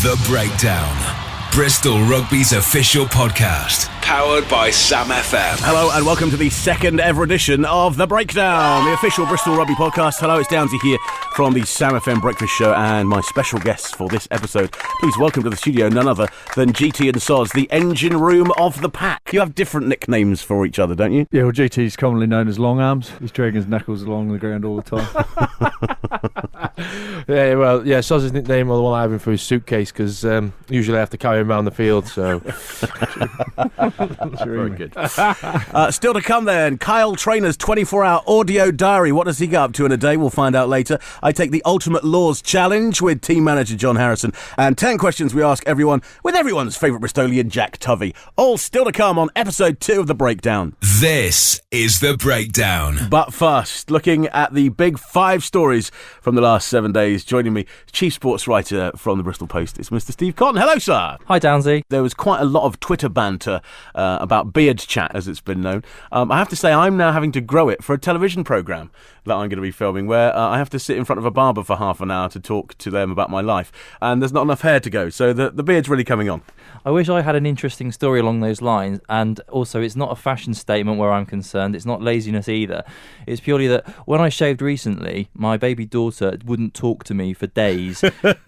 The Breakdown. Bristol Rugby's official podcast, powered by Sam FM. Hello and welcome to the second ever edition of The Breakdown, the official Bristol Rugby podcast. Hello, it's Downsy here from the Sam FM Breakfast Show, and my special guests for this episode. Please welcome to the studio none other than GT and Soz, the engine room of the pack. You have different nicknames for each other, don't you? Yeah, well, GT's commonly known as Long Arms. He's dragging his knuckles along the ground all the time. Soz's nickname, or the one I have him for his suitcase, because usually I have to carry him around the field, so... Very good. Still to come then, Kyle Trainer's 24-hour audio diary. What does he get up to in a day? We'll find out later. I take the Ultimate Laws Challenge with team manager John Harrison, and 10 questions we ask everyone with everyone's favourite Bristolian, Jack Tovey. All still to come on episode 2 of The Breakdown. This is The Breakdown. But first, looking at the big 5 stories from the last 7 days, joining me, chief sports writer from the Bristol Post, it's Mr. Steve Cotton. Hello, sir. Hi, Downsy. There was quite a lot of Twitter banter about beard chat, as it's been known. I have to say, I'm now having to grow it for a television programme that I'm going to be filming, where I have to sit in front of a barber for half an hour to talk to them about my life, and there's not enough hair to go, so the beard's really coming on. I wish I had an interesting story along those lines, and also it's not a fashion statement where I'm concerned, it's not laziness either. It's purely that when I shaved recently, my baby daughter wouldn't talk to me for days.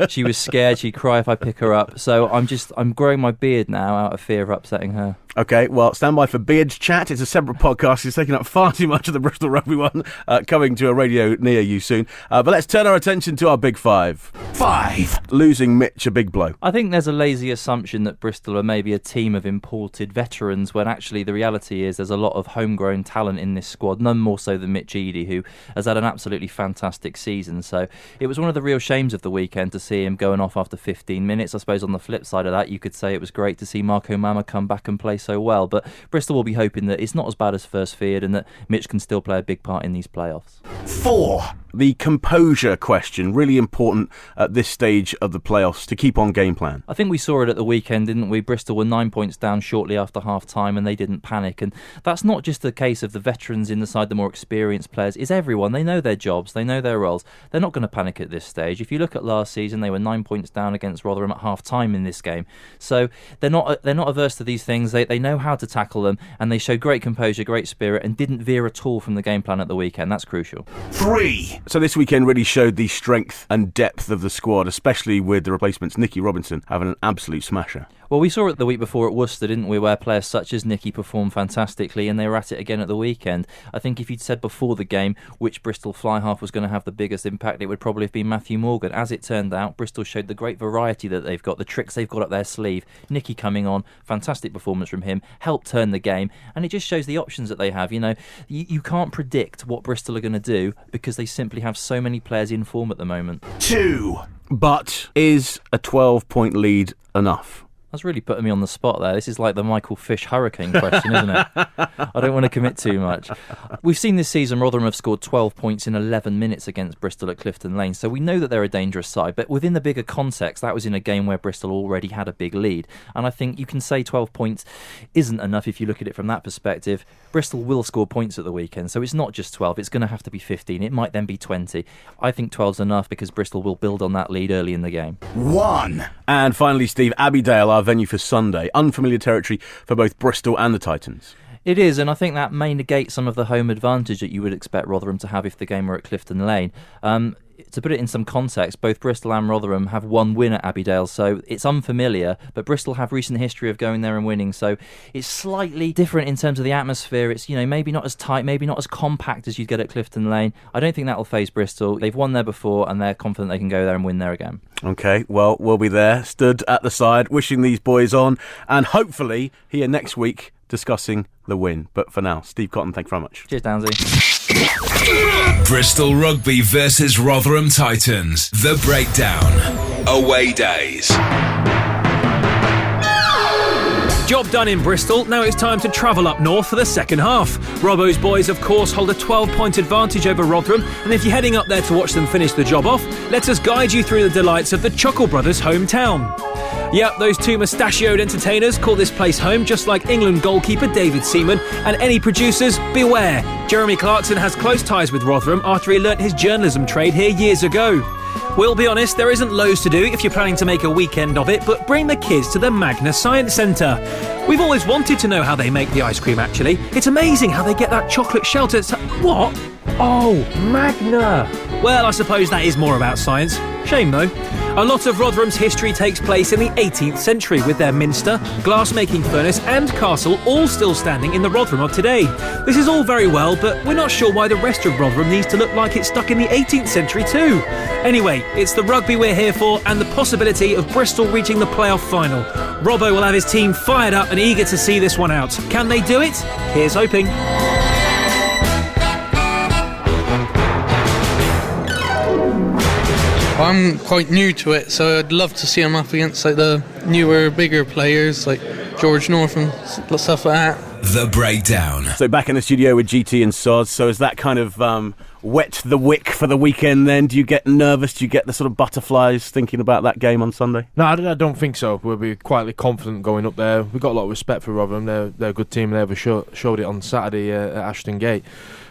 She was scared, she'd cry if I pick her up, so I'm growing my beard now out of fear of upsetting her. Okay, well, stand by for Beard Chat. It's a separate podcast. It's taking up far too much of the Bristol Rugby one, coming to a radio near you soon. But let's turn our attention to our big 5. 5. Losing Mitch, a big blow. I think there's a lazy assumption that Bristol are maybe a team of imported veterans, when actually the reality is there's a lot of homegrown talent in this squad, none more so than Mitch Eadie, who has had an absolutely fantastic season. So it was one of the real shames of the weekend to see him going off after 15 minutes. I suppose on the flip side of that, you could say it was great to see Marco Mama come back and play so well, but Bristol will be hoping that it's not as bad as first feared and that Mitch can still play a big part in these playoffs. 4. The composure question, really important at this stage of the playoffs to keep on game plan. I think we saw it at the weekend, didn't we? Bristol were 9 points down shortly after half-time and they didn't panic, and that's not just the case of the veterans in the side, the more experienced players. It's everyone. They know their jobs, they know their roles. They're not going to panic at this stage. If you look at last season, they were 9 points down against Rotherham at half-time in this game, so they're not averse to these things. They know how to tackle them, and they showed great composure, great spirit, and didn't veer at all from the game plan at the weekend. That's crucial. 3. So this weekend really showed the strength and depth of the squad, especially with the replacements. Nicky Robinson having an absolute smasher. Well, we saw it the week before at Worcester, didn't we, where players such as Nicky performed fantastically, and they were at it again at the weekend. I think if you'd said before the game which Bristol fly half was going to have the biggest impact, it would probably have been Matthew Morgan. As it turned out, Bristol showed the great variety that they've got, the tricks they've got up their sleeve. Nicky coming on, fantastic performance from him, helped turn the game, and it just shows the options that they have. You know, you can't predict what Bristol are going to do because they simply have so many players in form at the moment. 2. But is a 12-point lead enough? That's really putting me on the spot there. This is like the Michael Fish hurricane question, isn't it? I don't want to commit too much. We've seen this season Rotherham have scored 12 points in 11 minutes against Bristol at Clifton Lane, so we know that they're a dangerous side, but within the bigger context, that was in a game where Bristol already had a big lead, and I think you can say 12 points isn't enough if you look at it from that perspective. Bristol will score points at the weekend, so it's not just 12, it's going to have to be 15, it might then be 20. I think 12's enough because Bristol will build on that lead early in the game. 1. And finally, Steve, Abbeydale, our venue for Sunday. Unfamiliar territory for both Bristol and the Titans. It is, and I think that may negate some of the home advantage that you would expect Rotherham to have if the game were at Clifton Lane. To put it in some context, both Bristol and Rotherham have one win at Abbeydale, so it's unfamiliar, but Bristol have recent history of going there and winning, so it's slightly different in terms of the atmosphere. It's, you know, maybe not as tight, maybe not as compact as you'd get at Clifton Lane. I don't think that'll faze Bristol. They've won there before, and they're confident they can go there and win there again. OK, well, we'll be there, stood at the side, wishing these boys on, and hopefully here next week discussing the win. But for now, Steve Cotton, thank you very much. Cheers, Downsy. Bristol Rugby versus Rotherham Titans. The Breakdown. Away days. Job done in Bristol, now it's time to travel up north for the second half. Robbo's boys, of course, hold a 12-point advantage over Rotherham, and if you're heading up there to watch them finish the job off, let us guide you through the delights of the Chuckle Brothers' hometown. Yep, those two mustachioed entertainers call this place home, just like England goalkeeper David Seaman, and any producers, beware. Jeremy Clarkson has close ties with Rotherham after he learnt his journalism trade here years ago. We'll be honest, there isn't loads to do if you're planning to make a weekend of it, but bring the kids to the Magna Science Centre. We've always wanted to know how they make the ice cream, actually. It's amazing how they get that chocolate shelter. What? Oh, Magna! Well, I suppose that is more about science. Shame, though. A lot of Rotherham's history takes place in the 18th century, with their minster, glass-making furnace and castle all still standing in the Rotherham of today. This is all very well, but we're not sure why the rest of Rotherham needs to look like it's stuck in the 18th century too. Anyway, it's the rugby we're here for and the possibility of Bristol reaching the playoff final. Robbo will have his team fired up and eager to see this one out. Can they do it? Here's hoping. I'm quite new to it, so I'd love to see him up against like the newer, bigger players like George North and stuff like that. The Breakdown. So back in the studio with GT and Soz. So is that kind of wet the wick for the weekend then? Do you get nervous? Do you get the sort of butterflies thinking about that game on Sunday? No, I don't think so. We'll be quietly confident going up there. We've got a lot of respect for Rotherham. They're a good team. They showed it on Saturday at Ashton Gate.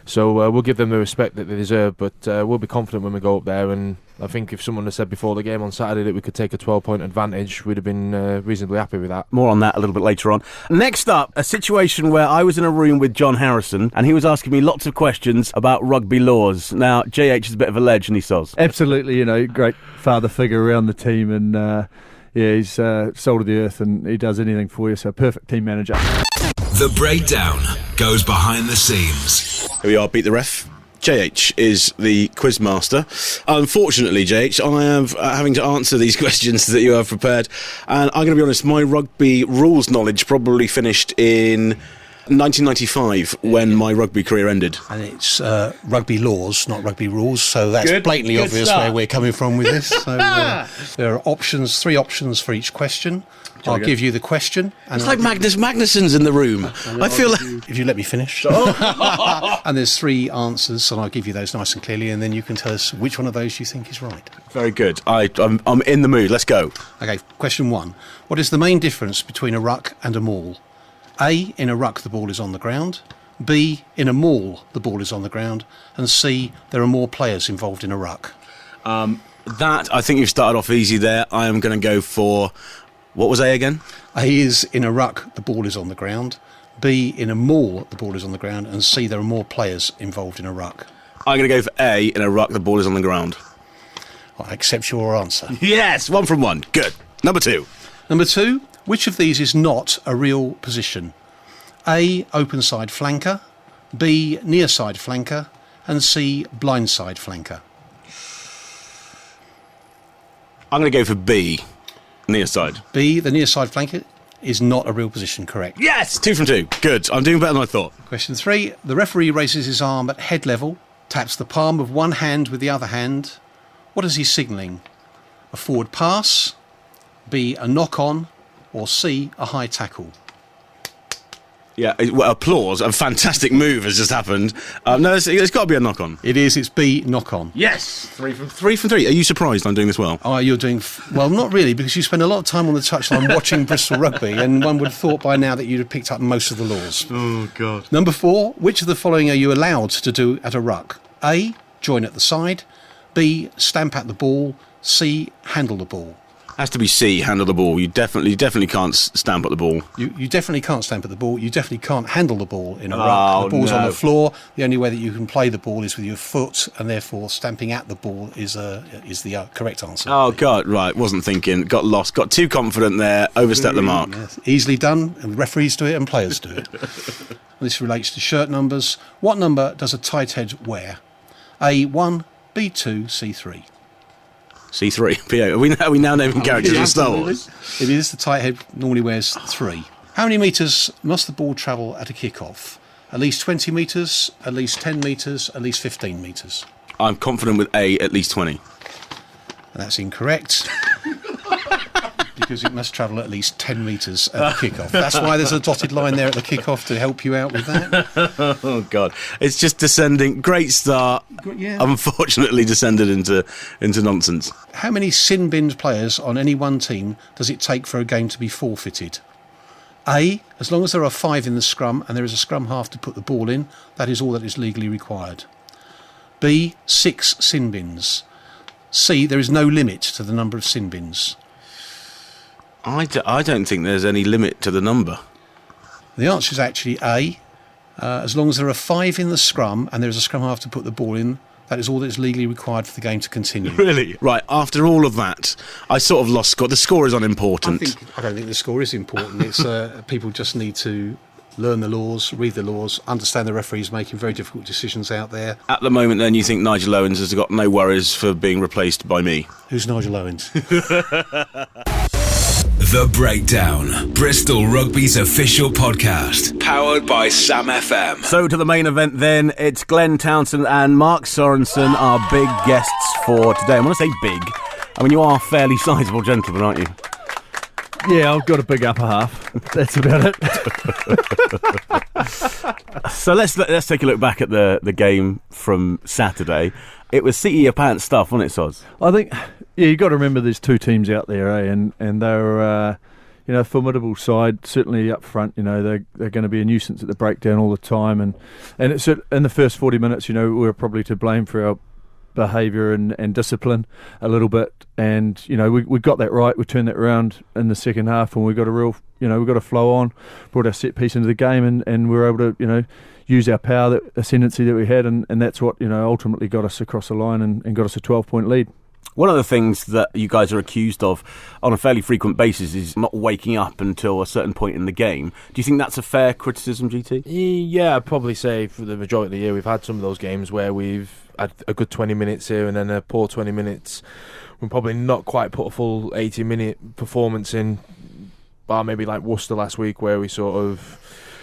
So we'll give them the respect that they deserve, but we'll be confident when we go up there. And I think if someone had said before the game on Saturday that we could take a 12-point advantage, we'd have been reasonably happy with that. More on that a little bit later on. Next up, a situation where I was in a room with John Harrison and he was asking me lots of questions about rugby laws. Now, JH is a bit of a legend, he says. Absolutely, great father figure around the team, and he's salt of the earth and he does anything for you, so perfect team manager. The Breakdown goes behind the scenes. Here we are, Beat the Ref. JH is the quiz master. Unfortunately, JH, I am having to answer these questions that you have prepared. And I'm going to be honest, my rugby rules knowledge probably finished in 1995 when my rugby career ended. And it's rugby laws, not rugby rules, so that's blatantly obvious where we're coming from with this. So there are three options for each question. I'll give you the question. And it's like Magnus Magnusson's in the room. I feel like... If you let me finish. And there's three answers, and I'll give you those nice and clearly, and then you can tell us which one of those you think is right. Very good. I'm in the mood. Let's go. Okay, question one. What is the main difference between a ruck and a maul? A, in a ruck the ball is on the ground. B, in a maul the ball is on the ground. And C, there are more players involved in a ruck. That, I think you've started off easy there. I am going to go for... What was A again? A is in a ruck, the ball is on the ground. B, in a maul, the ball is on the ground. And C, there are more players involved in a ruck. I'm going to go for A, in a ruck, the ball is on the ground. I accept your answer. Yes, 1 from 1. Good. Number two. Number two, which of these is not a real position? A, open side flanker. B, near side flanker. And C, blind side flanker. I'm going to go for B. Near side. B, the near side flanker, is not a real position, correct? Yes! 2 from 2. Good. I'm doing better than I thought. Question three, the referee raises his arm at head level, taps the palm of one hand with the other hand. What is he signalling? A forward pass, B, a knock-on, or C, a high tackle? Yeah, well, applause. A fantastic move has just happened. No, it's got to be a knock-on. It is. It's B, knock-on. Yes! 3 from 3. Are you surprised I'm doing this well? Oh, you're doing... Well, not really, because you spend a lot of time on the touchline watching Bristol Rugby, and one would have thought by now that you'd have picked up most of the laws. Oh, God. Number four, which of the following are you allowed to do at a ruck? A, join at the side. B, stamp at the ball. C, handle the ball. Has to be C, handle the ball. You definitely can't stamp at the ball. You definitely can't stamp at the ball. You definitely can't handle the ball in a ruck. The ball's on the floor. The only way that you can play the ball is with your foot, and therefore stamping at the ball is the correct answer. Oh, God, right. Wasn't thinking. Got lost. Got too confident there. Overstepped the mark. Yes. Easily done. And referees do it and players do it. This relates to shirt numbers. What number does a tight head wear? A1, B2, C3. C3. Are we now naming characters in Star Wars? It is. The tight head normally wears 3. How many metres must the ball travel at a kick-off? At least 20 metres, at least 10 metres, at least 15 metres. I'm confident with A, at least 20. And that's incorrect. Because it must travel at least 10 metres at the kick-off. That's why there's a dotted line there at the kick-off to help you out with that. Oh, God. It's just descending. Great start. Yeah. Unfortunately descended into nonsense. How many sin-binned players on any one team does it take for a game to be forfeited? A, as long as there are 5 in the scrum and there is a scrum half to put the ball in, that is all that is legally required. B, 6 sin bins. C, there is no limit to the number of sin bins. I don't think there's any limit to the number. The answer is actually A. As long as there are 5 in the scrum and there's a scrum half to put the ball in, that is all that is legally required for the game to continue. Really? Right, after all of that, I sort of lost score. The score is unimportant. I don't think the score is important. It's people just need to learn the laws, read the laws, understand the referees making very difficult decisions out there. At the moment, then, you think Nigel Owens has got no worries for being replaced by me? Who's Nigel Owens? The Breakdown, Bristol Rugby's official podcast, powered by Sam FM. So to the main event then, it's Glen Townson and Mark Sorenson, our big guests for today. And when I say big, I mean you are fairly sizable gentlemen, aren't you? Yeah, I've got a big upper half. That's about it. So let's take a look back at the game from Saturday. It was seat of your pants stuff, wasn't it, Soz? I think, yeah, you've got to remember there's 2 teams out there, and they're a formidable side. Certainly up front, they're going to be a nuisance at the breakdown all the time, and it's in the first 40 minutes, we were probably to blame for our behaviour and discipline a little bit, and we got that right. We turned that around in the second half, and we got a real we got a flow on, brought our set piece into the game, and we were able to use our power, that ascendancy that we had, and that's what ultimately got us across the line and got us a 12-point lead. One of the things that you guys are accused of on a fairly frequent basis is not waking up until a certain point in the game. Do you think that's a fair criticism, GT? Yeah, I'd probably say for the majority of the year we've had some of those games where we've had a good 20 minutes here and then a poor 20 minutes. We've probably not quite put a full 80-minute performance in, bar maybe like Worcester last week, where we sort of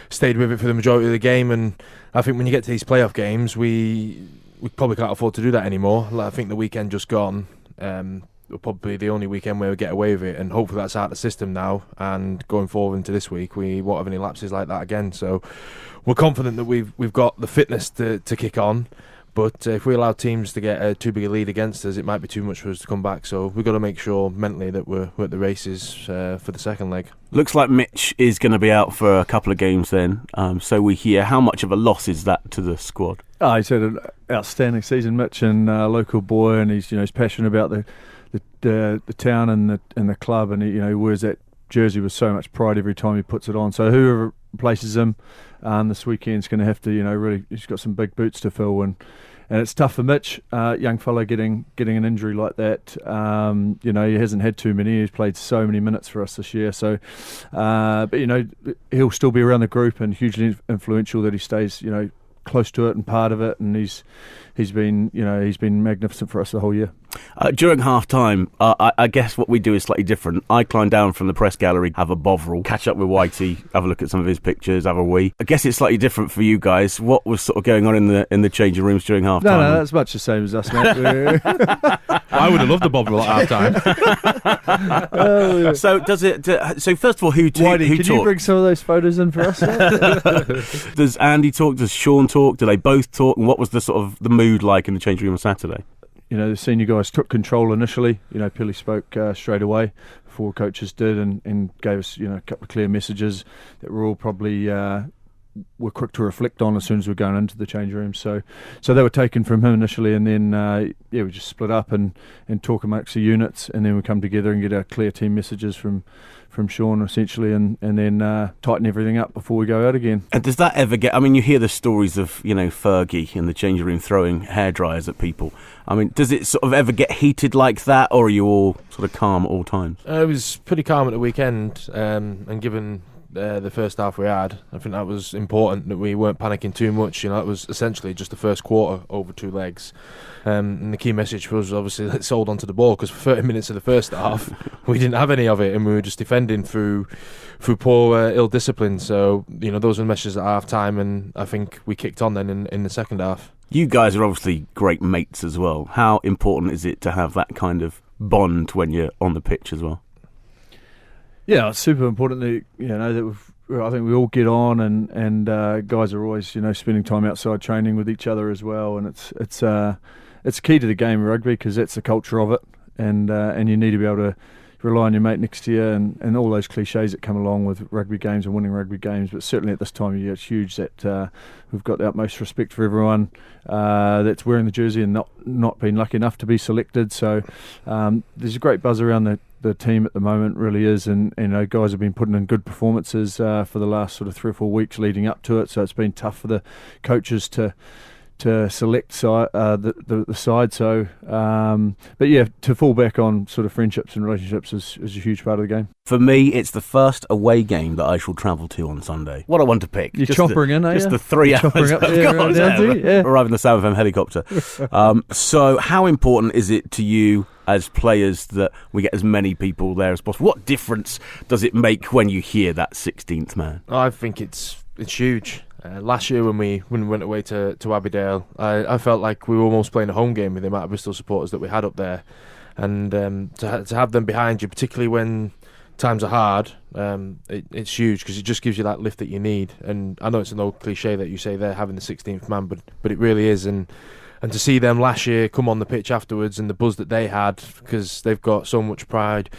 stayed with it for the majority of the game. And I think when you get to these playoff games, we probably can't afford to do that anymore. I think the weekend just gone, probably the only weekend where we get away with it, and hopefully that's out of the system now, and going forward into this week we won't have any lapses like that again. So we're confident that we've got the fitness to kick on, but if we allow teams to get a too big a lead against us, it might be too much for us to come back. So we've got to make sure mentally that we're at the races for the second leg. Looks like Mitch is going to be out for a couple of games then, so we hear. How much of a loss is that to the squad? Oh, he's had an outstanding season, Mitch, and a local boy, and he's passionate about the town and the club, and he wears that jersey with so much pride every time he puts it on. So whoever replaces him this weekend's going to have to really, he's got some big boots to fill, and it's tough for Mitch, young fella getting an injury like that. He hasn't had too many. He's played so many minutes for us this year. So, but he'll still be around the group, and hugely influential that he stays close to it and part of it, and he's been magnificent for us the whole year. During half time, I guess what we do is slightly different. I climb down from the press gallery, have a bovril, catch up with Whitey, have a look at some of his pictures, have a wee. I guess it's slightly different for you guys. What was sort of going on in the changing rooms during half time? No, that's much the same as us, mate. I would have loved the bovril at half time. So does it? So first of all, who Whitey, who can talked? you bring some of those photos in for us? Does Andy talk? Does Sean talk? Do they both talk? And what was the sort of the mood like in the changing room on Saturday? The senior guys took control initially. Pilly spoke straight away before coaches did, and gave us a couple of clear messages that we're all probably were quick to reflect on as soon as we're going into the change room. So they were taken from him initially, and then we just split up and talk amongst the units, and then we come together and get our clear team messages from Sean essentially, and then tighten everything up before we go out again. And does that ever get? I mean, you hear the stories of Fergie in the changing room throwing hairdryers at people. I mean, does it sort of ever get heated like that, or are you all sort of calm at all times? It was pretty calm at the weekend, and given the first half we had, I think that was important that we weren't panicking too much. It was essentially just the first quarter over 2 legs, and the key message for us was obviously let's hold on to the ball, because for 30 minutes of the first half we didn't have any of it, and we were just defending through poor ill discipline. So those were the messages at half time, and I think we kicked on then in the second half. You guys are obviously great mates as well. How important is it to have that kind of bond when you're on the pitch as well? Yeah, it's super important that that I think we all get on, and guys are always spending time outside training with each other as well, and it's key to the game of rugby, because that's the culture of it, and you need to be able to rely on your mate next to you, and all those cliches that come along with rugby games and winning rugby games. But certainly at this time of year, it's huge that we've got the utmost respect for everyone that's wearing the jersey and not been lucky enough to be selected. So there's a great buzz around the team at the moment, really is, and guys have been putting in good performances for the last sort of 3 or 4 weeks leading up to it. So it's been tough for the coaches to select the side. So, but yeah, to fall back on sort of friendships and relationships is a huge part of the game. For me, it's the first away game that I shall travel to on Sunday. What I want to pick. You're choppering in, are you? Just the 3 hours up, I've yeah, got yeah. arrive in the Sam FM helicopter. So how important is it to you as players that we get as many people there as possible? What difference does it make when you hear that 16th man? I think it's huge. Last year when we went away to Abbeydale, I felt like we were almost playing a home game with the amount of Bristol supporters that we had up there, and to have them behind you, particularly when times are hard, it's huge because it just gives you that lift that you need. And I know it's an old cliche that you say they're having the 16th man, but it really is. And to see them last year come on the pitch afterwards and the buzz that they had, because they've got so much pride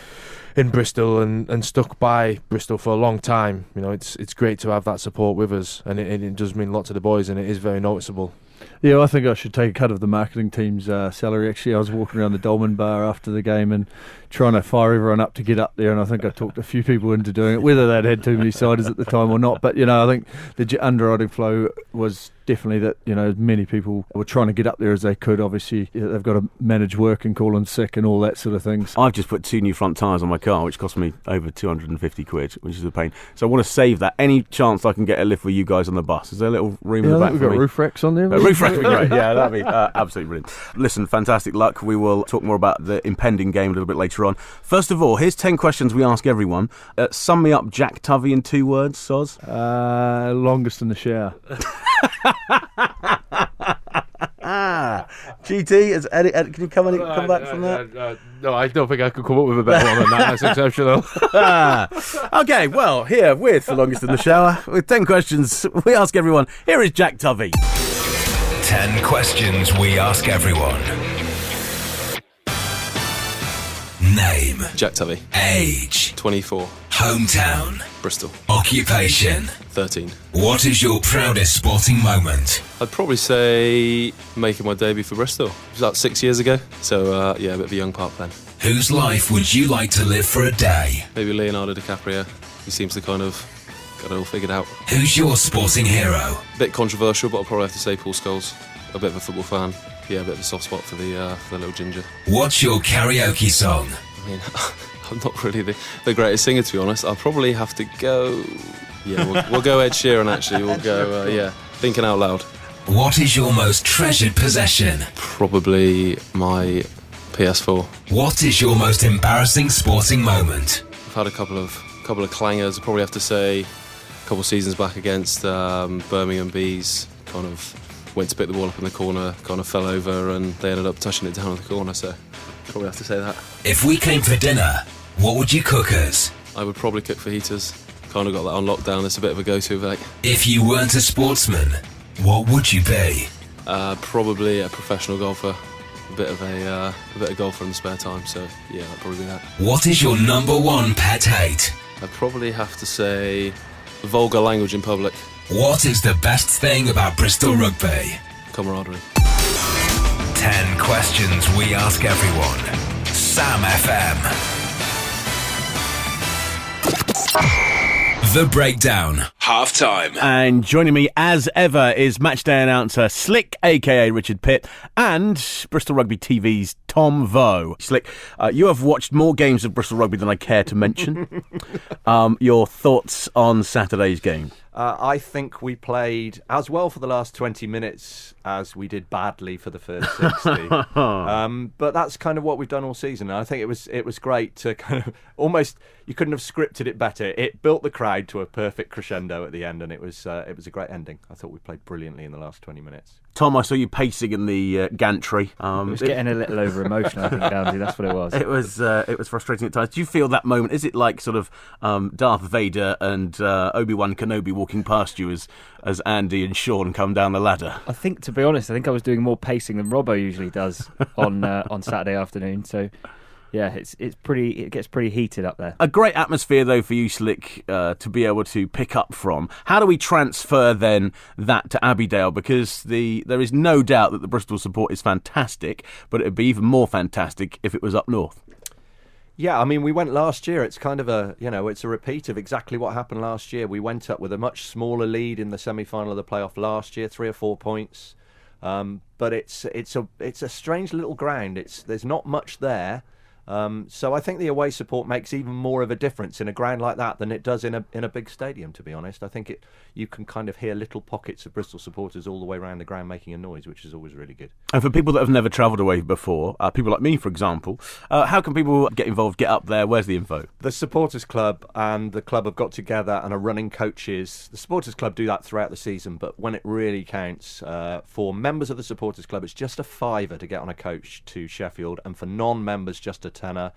in Bristol and stuck by Bristol for a long time. It's great to have that support with us, and it does mean a lot to the boys, and it is very noticeable. Yeah, I think I should take a cut of the marketing team's salary. Actually, I was walking around the Dolman Bar after the game and trying to fire everyone up to get up there, and I think I talked a few people into doing it, whether they'd had too many ciders at the time or not. But I think the underwriting flow was definitely that many people were trying to get up there as they could. Obviously, they've got to manage work and call in sick and all that sort of things. I've just put 2 new front tyres on my car, which cost me over 250 quid, which is a pain. So I want to save that. Any chance I can get a lift with you guys on the bus? Is there a little room in the back we've for got me? roof racks on there. Roof rack would be great. Yeah, that'd be absolutely brilliant. Listen, fantastic luck. We will talk more about the impending game a little bit later on. First of all, here's 10 questions we ask everyone. Sum me up Jack Tuvey in 2 words, Soz. Longest in the shower. GT, can you come back from that? No, I don't think I could come up with a better one than that. That's exceptional. Okay, well, here with the longest in the shower, with 10 questions we ask everyone, here is Jack Tuvey. 10 questions we ask everyone. Name. Jack Tuvey. Age. 24. Hometown. Bristol. Occupation. 13. What is your proudest sporting moment? I'd probably say making my debut for Bristol. It was about 6 years ago. So, yeah, a bit of a young part then. Whose life would you like to live for a day? Maybe Leonardo DiCaprio. He seems to kind of got it all figured out. Who's your sporting hero? Bit controversial, but I'll probably have to say Paul Scholes. A bit of a football fan. Yeah, a bit of a soft spot for the little ginger. What's your karaoke song? I mean, I'm not really the greatest singer, to be honest. I'll probably have to go... Yeah, we'll go Ed Sheeran, actually. We'll go, thinking out loud. What is your most treasured possession? Probably my PS4. What is your most embarrassing sporting moment? I've had a couple of clangers. I probably have to say a couple of seasons back against Birmingham Bees. Kind of went to pick the ball up in the corner, kind of fell over, and they ended up touching it down in the corner, so probably have to say that. If we came for dinner, what would you cook us? I would probably cook fajitas. Kind of got that on lockdown. It's a bit of a go-to, like. If you weren't a sportsman, what would you be? Probably a professional golfer. A bit of golfer in the spare time, so yeah, that'd probably be that. What is your number one pet hate? I'd probably have to say vulgar language in public. What is the best thing about Bristol Rugby? Camaraderie. 10 questions we ask everyone. Sam FM. The Breakdown. Half time. And joining me as ever is matchday announcer Slick, aka Richard Pitt, and Bristol Rugby TV's Tom Vo. Slick, you have watched more games of Bristol Rugby than I care to mention. Your thoughts on Saturday's game? I think we played as well for the last 20 minutes as we did badly for the first 60. But that's kind of what we've done all season. And I think it was great to kind of almost, you couldn't have scripted it better. It built the crowd to a perfect crescendo at the end, and it was a great ending. I thought we played brilliantly in the last 20 minutes. Tom, I saw you pacing in the gantry. It was getting a little over emotional, I think, Downsy. That's what it was. It was frustrating at times. Do you feel that moment? Is it like sort of Darth Vader and Obi-Wan Kenobi walking past you as Andy and Sean come down the ladder? I think, to be honest, I was doing more pacing than Robbo usually does on Saturday afternoon. So yeah, it gets pretty heated up there. A great atmosphere, though, for you, Slick, to be able to pick up from. How do we transfer, then, that to Abbeydale? Because there is no doubt that the Bristol support is fantastic, but it would be even more fantastic if it was up north. Yeah, I mean, we went last year. It's kind of it's a repeat of exactly what happened last year. We went up with a much smaller lead in the semi-final of the playoff last year, 3 or 4 points. But it's a strange little ground. There's not much there. So I think the away support makes even more of a difference in a ground like that than it does in a big stadium, to be honest. I think you can kind of hear little pockets of Bristol supporters all the way around the ground making a noise, which is always really good. And for people that have never travelled away before, people like me, for example, how can people get involved, get up there? Where's the info? The Supporters Club and the club have got together and are running coaches. The Supporters Club do that throughout the season, but when it really counts, for members of the Supporters Club, it's just a £5 to get on a coach to Sheffield, and for non-members, just a £10.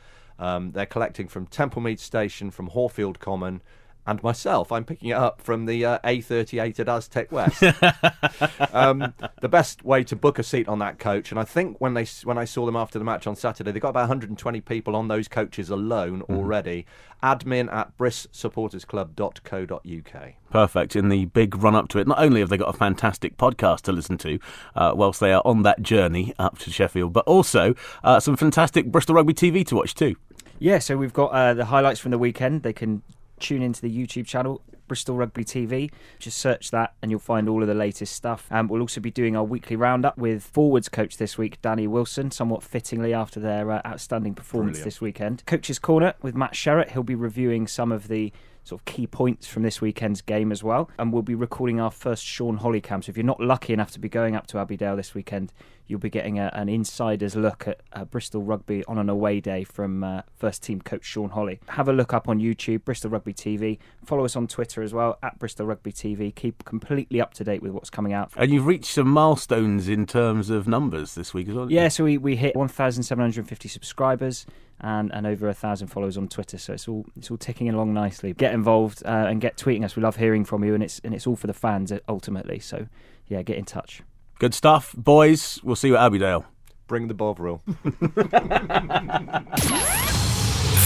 They're collecting from Templemead Station, from Horfield Common, and myself. I'm picking it up from the A38 at Aztec West. The best way to book a seat on that coach, and I think when I saw them after the match on Saturday, they got about 120 people on those coaches alone already. Admin at brissupportersclub.co.uk. Perfect. In the big run-up to it, not only have they got a fantastic podcast to listen to whilst they are on that journey up to Sheffield, but also some fantastic Bristol Rugby TV to watch too. Yeah, so we've got the highlights from the weekend. They can tune into the YouTube channel, Bristol Rugby TV. Just search that and you'll find all of the latest stuff. We'll also be doing our weekly roundup with forwards coach this week, Danny Wilson, somewhat fittingly after their outstanding performance this weekend. Coach's Corner with Matt Sherratt. He'll be reviewing some of the sort of key points from this weekend's game as well. And we'll be recording our first Sean Holly cam. So if you're not lucky enough to be going up to Abbeydale this weekend, you'll be getting an insider's look at Bristol Rugby on an away day from first team coach Sean Holly. Have a look up on YouTube, Bristol Rugby TV. Follow us on Twitter as well, at Bristol Rugby TV. Keep completely up to date with what's coming out. And you've reached some milestones in terms of numbers this week as well. Yeah, so we hit 1,750 subscribers and over 1,000 followers on Twitter. So it's all ticking along nicely. Get involved and get tweeting us. We love hearing from you, and it's all for the fans ultimately. So yeah, get in touch. Good stuff, boys. We'll see you at Abbeydale. Bring the Bovril.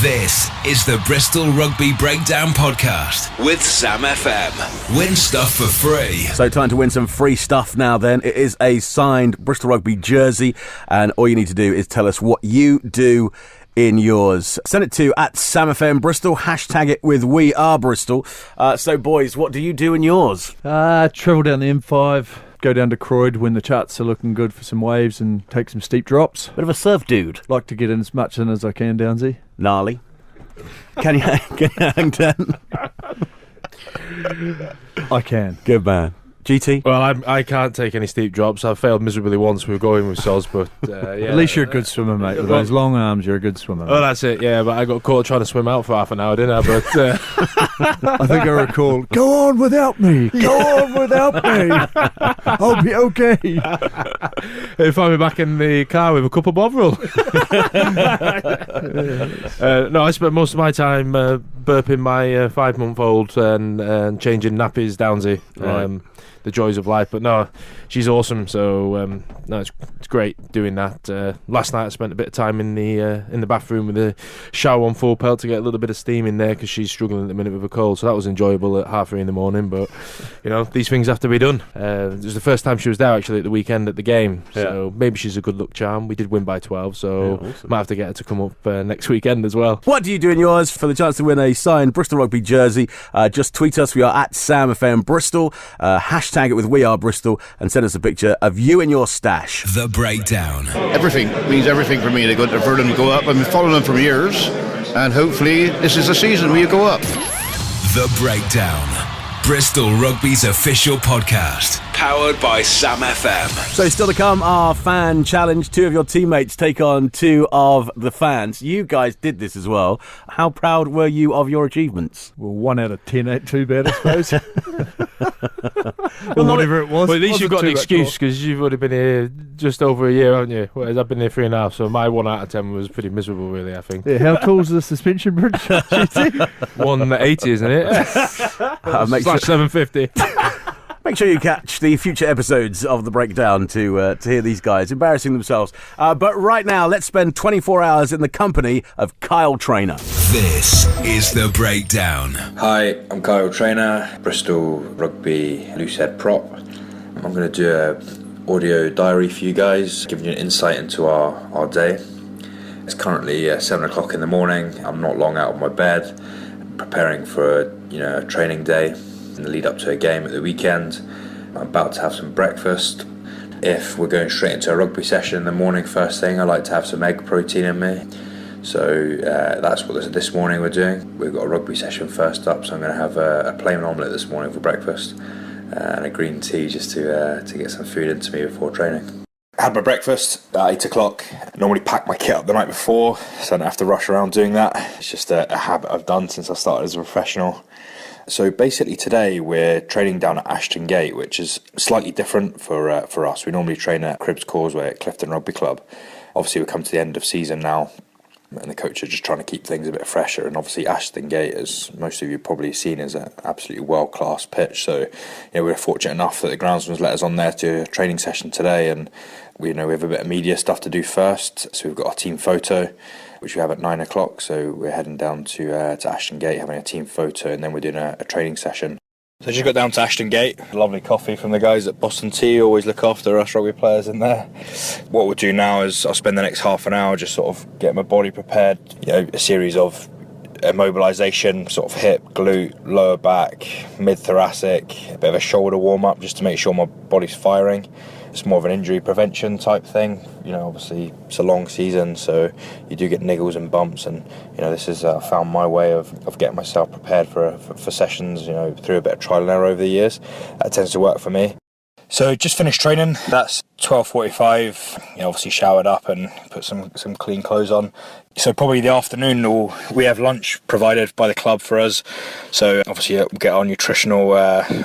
This is the Bristol Rugby Breakdown Podcast with Sam FM. Win stuff for free. So time to win some free stuff now then. It is a signed Bristol Rugby jersey, and all you need to do is tell us what you do in yours. Send it to at SamFM Bristol, hashtag it with We Are Bristol. So boys, what do you do in yours? Travel down the M5, go down to Croyd when the charts are looking good for some waves and take some steep drops. Bit of a surf dude. Like to get in as much in as I can, Downsy. Gnarly. Can you hang down? I can. Good man. GT? Well, I can't take any steep drops. I've failed miserably once. We were going with Soz, but yeah. At least you're a good swimmer, mate. With those long arms, you're a good swimmer. Oh, that's it. Yeah, but I got caught trying to swim out for half an hour, didn't I? But I think I recall. Go on without me. Go on without me. I'll be okay. They find me back in the car with a cup of Bovril. No, I spent most of my time burping my 5-month-old and changing nappies, Downsy. Right. The joys of life, but no, she's awesome. So no, it's great doing that. Last night I spent a bit of time in the bathroom with the shower on full pelt to get a little bit of steam in there because she's struggling at the minute with a cold. So that was enjoyable at 3:30 in the morning. But you know, these things have to be done. It was the first time she was there actually at the weekend at the game. So maybe she's a good luck charm. We did win by 12, so awesome. Might have to get her to come up next weekend as well. What do you do in yours for the chance to win a signed Bristol Rugby jersey? Just tweet us. We are at SamFM Bristol. Hashtag it with We Are Bristol and send us a picture of you and your stash. The Breakdown. Everything means everything for me for them to go up. I've been following them for years, and hopefully this is the season where you go up. The Breakdown. Bristol Rugby's official podcast, powered by Sam FM. So still to come, our fan challenge. 2 of your teammates take on 2 of the fans. You guys did this as well. How proud were you of your achievements? Well, 1 out of 10 ain't too bad, I suppose. Well, whatever it was. Well, at least you've got an excuse because you've already been here just over a year, haven't you? Whereas I've been here 3.5, so my 1 out of 10 was pretty miserable, really, I think. Yeah, how tall's the suspension bridge? 180, isn't it? Make /750. Make sure you catch the future episodes of The Breakdown to hear these guys embarrassing themselves. But right now, let's spend 24 hours in the company of Kyle Trainer. This is The Breakdown. Hi, I'm Kyle Trainer, Bristol Rugby loosehead prop. I'm going to do an audio diary for you guys, giving you an insight into our day. It's currently 7 o'clock in the morning. I'm not long out of my bed, preparing for a training day in the lead up to a game at the weekend. I'm about to have some breakfast. If we're going straight into a rugby session in the morning first thing, I like to have some egg protein in me. So that's what this morning we're doing. We've got a rugby session first up, so I'm going to have a plain omelette this morning for breakfast and a green tea just to get some food into me before training. I had my breakfast at 8 o'clock. I normally pack my kit up the night before, so I don't have to rush around doing that. It's just a habit I've done since I started as a professional. So basically today we're training down at Ashton Gate, which is slightly different for us. We normally train at Cribbs Causeway at Clifton Rugby Club. Obviously we come to the end of season now, and the coach are just trying to keep things a bit fresher. And obviously Ashton Gate, as most of you probably seen, is an absolutely world-class pitch. So we're fortunate enough that the groundsman's let us on there to a training session today, and we have a bit of media stuff to do first. So we've got our team photo, which we have at 9 o'clock. So we're heading down to Ashton Gate, having a team photo, and then we're doing a training session. So I just got down to Ashton Gate. Lovely coffee from the guys at Boston Tea, always look after us rugby players in there. What we'll do now is I'll spend the next half an hour just sort of getting my body prepared. A series of immobilisation, sort of hip, glute, lower back, mid-thoracic, a bit of a shoulder warm-up just to make sure my body's firing. It's more of an injury prevention type thing. Obviously it's a long season, so you do get niggles and bumps, and this has found my way of getting myself prepared for sessions, through a bit of trial and error over the years. That tends to work for me. So just finished training. That's 12:45. Obviously showered up and put some clean clothes on. So probably the afternoon, we have lunch provided by the club for us. So obviously we'll get our nutritional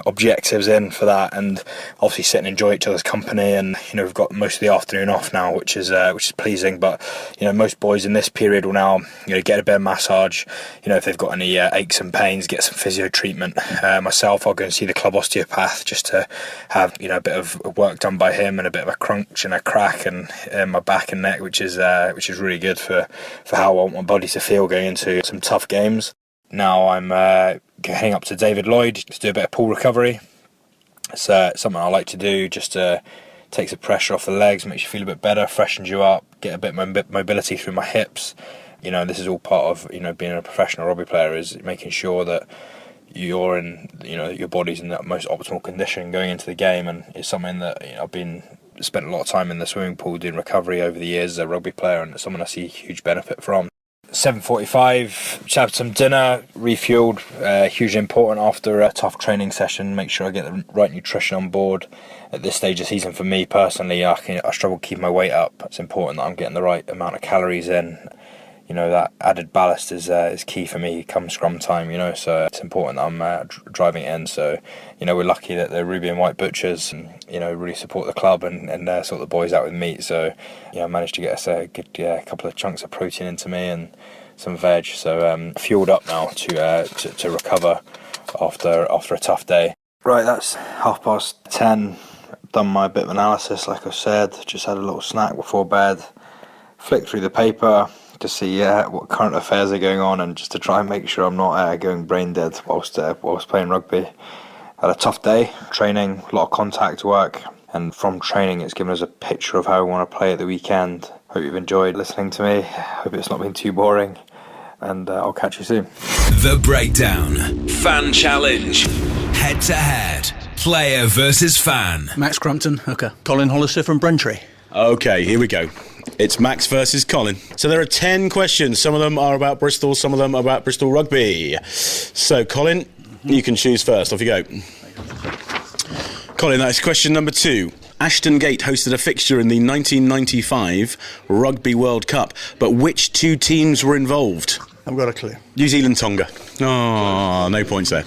objectives in for that, and obviously sit and enjoy each other's company. And we've got most of the afternoon off now, which is pleasing. But most boys in this period will now get a bit of massage. If they've got any aches and pains, get some physio treatment. Myself, I'll go and see the club osteopath just to have a bit of work done by him, and a bit of a crunch and a crack in my back and neck, which is really good for how I want my body to feel going into some tough games. Now I'm heading up to David Lloyd to do a bit of pull recovery. It's something I like to do, just to take the pressure off the legs, makes you feel a bit better, freshens you up, get a bit of mobility through my hips. This is all part of being a professional rugby player, is making sure that you're in your body's in the most optimal condition going into the game. And it's something that I've spent a lot of time in the swimming pool doing recovery over the years as a rugby player, and it's something I see huge benefit from. 7:45, just had some dinner, refueled, hugely important after a tough training session. Make sure I get the right nutrition on board. At this stage of the season, for me personally, I struggle to keep my weight up. It's important that I'm getting the right amount of calories in. That added ballast is key for me come scrum time, so it's important that I'm driving it in. So, we're lucky that the Ruby and White Butchers, really support the club and sort the boys out with meat. So, I managed to get us a good couple of chunks of protein into me and some veg. So, fueled up now to recover after a tough day. Right, that's 10:30. Done my bit of analysis, like I said. Just had a little snack before bed. Flicked through the paper to see what current affairs are going on, and just to try and make sure I'm not going brain dead whilst playing rugby. Had a tough day, training, a lot of contact work, and from training it's given us a picture of how we want to play at the weekend. Hope you've enjoyed listening to me. Hope it's not been too boring, and I'll catch you soon. The Breakdown Fan Challenge. Head to head. Player versus fan. Max Crumpton, hooker. Colin Hollister from Braintree. Okay, here we go. It's Max versus Colin. So there are 10 questions. Some of them are about Bristol, some of them are about Bristol Rugby. So, Colin, you can choose first. Off you go. Colin, that's question number 2. Ashton Gate hosted a fixture in the 1995 Rugby World Cup, but which 2 teams were involved? I've got a clue. New Zealand, Tonga. Oh, no points there.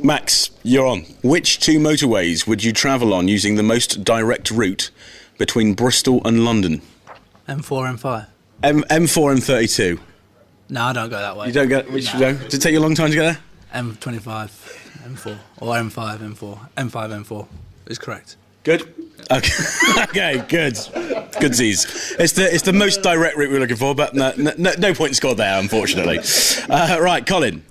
Max, you're on. Which 2 motorways would you travel on using the most direct route between Bristol and London? M4, M5. M4 and 32. No, I don't go that way. You don't go. Which? No. Did it take you a long time to get there? M25. M4 or M5, M4, M5, M4 is correct. Good. Okay, okay, good. Goodsies. It's the most direct route we're looking for, but no point scored there, unfortunately. Right, Colin.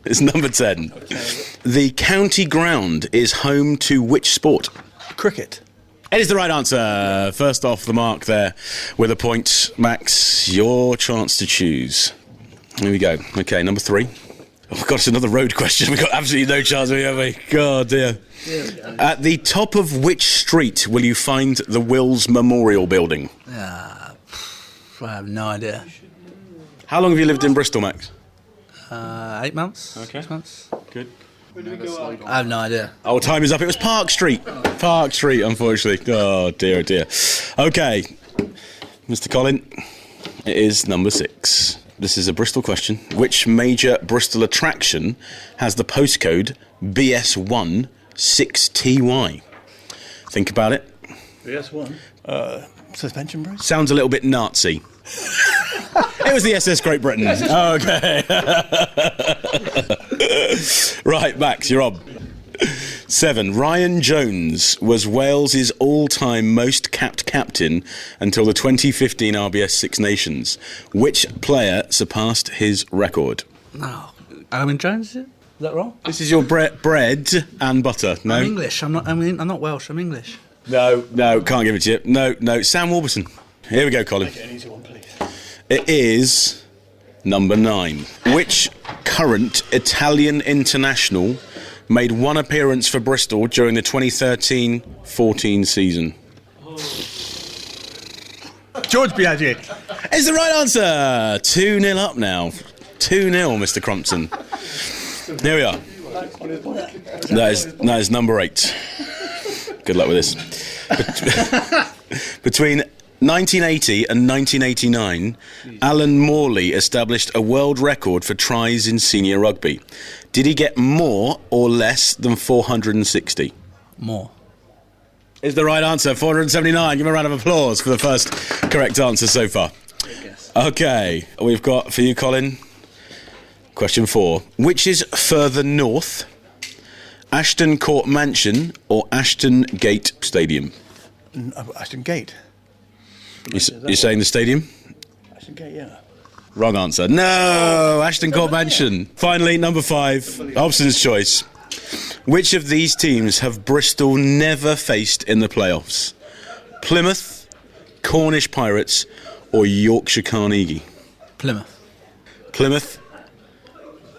It's number 10. Okay. The county ground is home to which sport? Cricket. It is the right answer. First off the mark there with a point. Max, your chance to choose. Here we go. Okay, number 3. Oh, God, it's another road question. We've got absolutely no chance, have we? God, dear. At the top of which street will you find the Wills Memorial Building? I have no idea. How long have you lived in Bristol, Max? 8 months. Okay. 6 months. Good. I have no idea. Oh, time is up. It was Park Street. Park Street, unfortunately. Oh, dear, oh dear. Okay, Mr. Colin, it is number 6. This is a Bristol question. Which major Bristol attraction has the postcode BS1 6TY? Think about it. BS1? Suspension bridge? Sounds a little bit Nazi. It was the SS Great Britain. Okay. Right, Max, you're on. 7. Ryan Jones was Wales's all-time most capped captain until the 2015 RBS Six Nations. Which player surpassed his record? No. Alan Jones, is it? Is that wrong? This is your bread and butter. No. I'm English. I'm not Welsh. I'm English. No, can't give it to you. No. Sam Warburton. Here we go, Colin. Make it an easy one, please. It is number 9. Which current Italian international made one appearance for Bristol during the 2013-14 season? George Biaggi. Is the right answer. 2-0 up now. 2-0, Mr. Crumpton. Here we are. That is number 8. Good luck with this. Between 1980 and 1989, Alan Morley established a world record for tries in senior rugby. Did he get more or less than 460? More. Is the right answer. 479. Give him a round of applause for the first correct answer so far. Okay, we've got for you, Colin, question 4. Which is further north, Ashton Court Mansion or Ashton Gate Stadium? Ashton Gate. You're saying the stadium? Ashton Gate, yeah. Wrong answer. No, Ashton Court Mansion. Finally, number 5, Hobson's choice. Which of these teams have Bristol never faced in the playoffs? Plymouth, Cornish Pirates or Yorkshire Carnegie? Plymouth. Plymouth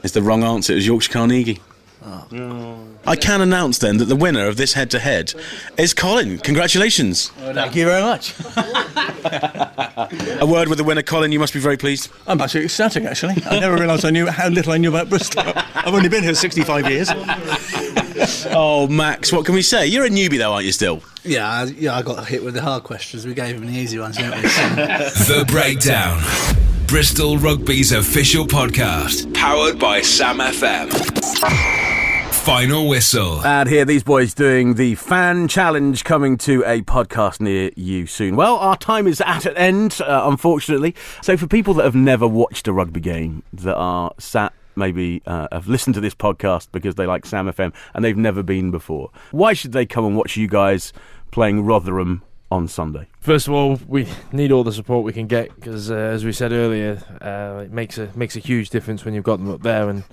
is the wrong answer. It was Yorkshire Carnegie. Oh. I can announce then that the winner of this head-to-head is Colin. Congratulations. Thank you very much. A word with the winner, Colin. You must be very pleased. I'm actually ecstatic, actually. I never realised how little I knew about Bristol. I've only been here 65 years. Oh, Max, what can we say? You're a newbie, though, aren't you, still? Yeah, I got hit with the hard questions. We gave him the easy ones, didn't we? The Breakdown. Bristol Rugby's official podcast. Powered by Sam FM. Final whistle. And here, these boys doing the fan challenge, coming to a podcast near you soon. Well, our time is at an end, unfortunately. So for people that have never watched a rugby game, that are sat maybe have listened to this podcast because they like Sam FM and they've never been before, why should they come and watch you guys playing Rotherham on Sunday? First of all, we need all the support we can get because, as we said earlier, it makes a huge difference when you've got them up there, and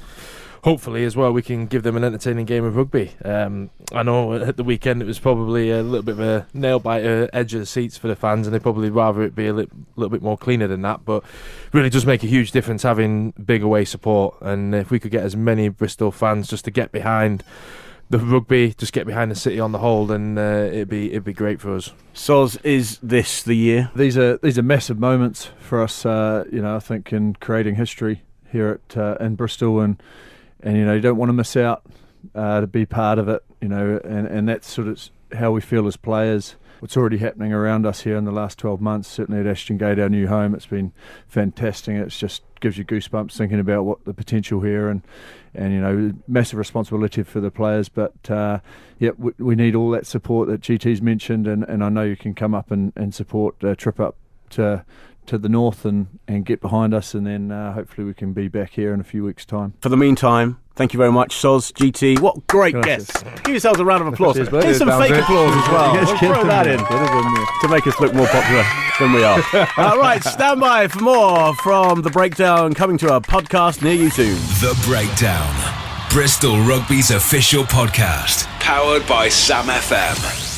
hopefully as well we can give them an entertaining game of rugby. I know at the weekend it was probably a little bit of a nail-biter edge of the seats for the fans, and they'd probably rather it be a little bit more cleaner than that, but really does make a huge difference having big away support, and if we could get as many Bristol fans just to get behind the rugby, just get behind the city on the whole, then it'd be great for us. Soz, is this the year? These are massive moments for us, I think, in creating history here at in Bristol, and you don't want to miss out to be part of it, and that's sort of how we feel as players. What's already happening around us here in the last 12 months, certainly at Ashton Gate, our new home, it's been fantastic. It just gives you goosebumps thinking about what the potential here, and massive responsibility for the players. But we need all that support that GT's mentioned, and I know you can come up and support, trip up to the north and get behind us, and then hopefully we can be back here in a few weeks' time. For the meantime, thank you very much, Soz, GT. What great guests. Give yourselves a round of applause. Cheers, Here's some fake applause as well. We'll throw that in to make us look more popular than we are. Right, stand by for more from The Breakdown, coming to a podcast near you soon. The Breakdown, Bristol Rugby's official podcast, powered by Sam FM.